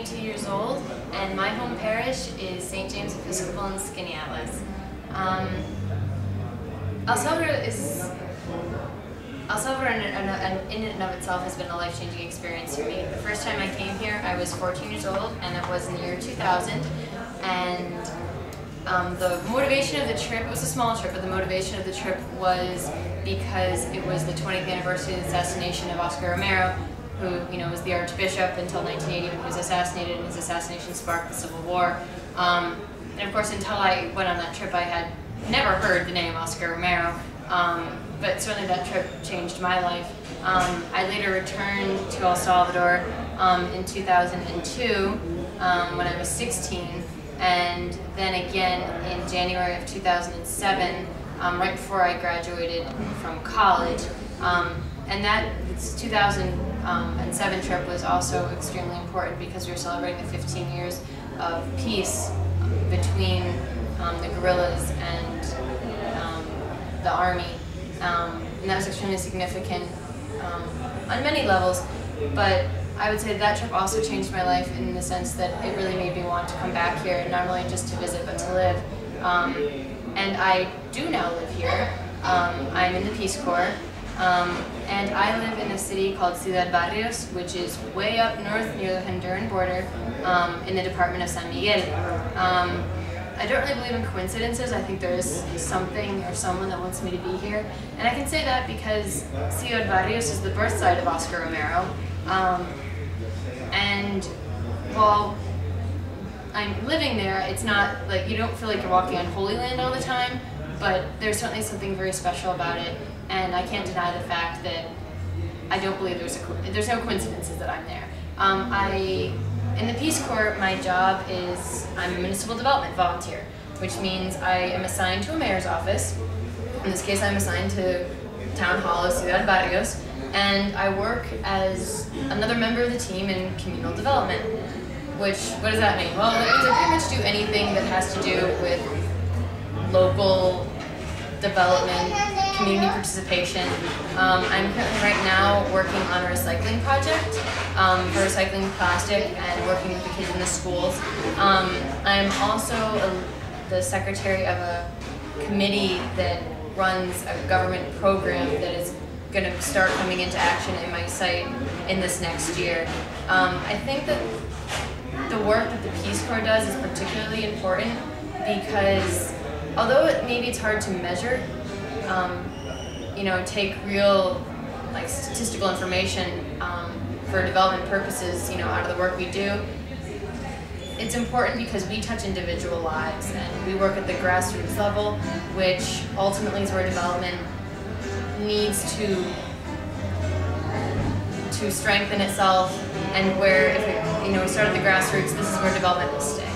22 years old, and my home parish is St. James Episcopal in Skaneateles. El Salvador in and of itself has been a life-changing experience for me. The first time I came here, I was 14 years old, and it was in the year 2000. And the motivation of the trip, it was a small trip, but the motivation of the trip was because it was the 20th anniversary of the assassination of Oscar Romero, who was the Archbishop until 1980 when he was assassinated, and his assassination sparked the Civil War. And of course, until I went on that trip, I had never heard the name Oscar Romero, but certainly that trip changed my life. I later returned to El Salvador in 2002 when I was 16, and then again in January of 2007, right before I graduated from college. And that 2007 trip was also extremely important because we were celebrating the 15 years of peace between the guerrillas and the army. And that was extremely significant on many levels, but I would say that trip also changed my life in the sense that it really made me want to come back here, not only just to visit but to live. And I do now live here. I'm in the Peace Corps, and I live in a city called Ciudad Barrios, which is way up north near the Honduran border in the department of San Miguel. I don't really believe in coincidences. I think there is something or someone that wants me to be here. And I can say that because Ciudad Barrios is the birth site of Oscar Romero. And while I'm living there, it's not like you don't feel like you're walking on Holy Land all the time, but there's certainly something very special about it. And I can't deny the fact that I don't believe there's no coincidences that I'm there. In the Peace Corps, my job is I'm a municipal development volunteer, which means I am assigned to a mayor's office. In this case, I'm assigned to Town Hall of Ciudad Barrios, and I work as another member of the team in communal development. What does that mean? Well, it means I pretty much do anything that has to do with local development, community participation. I'm currently right now working on a recycling project for recycling plastic and working with the kids in the schools. I'm also the secretary of a committee that runs a government program that is going to start coming into action in my site in this next year. I think that the work that the Peace Corps does is particularly important because although maybe it's hard to measure, take real statistical information for development purposes, out of the work we do, it's important because we touch individual lives and we work at the grassroots level, which ultimately is where development needs to strengthen itself, and where if we start at the grassroots, this is where development will stay.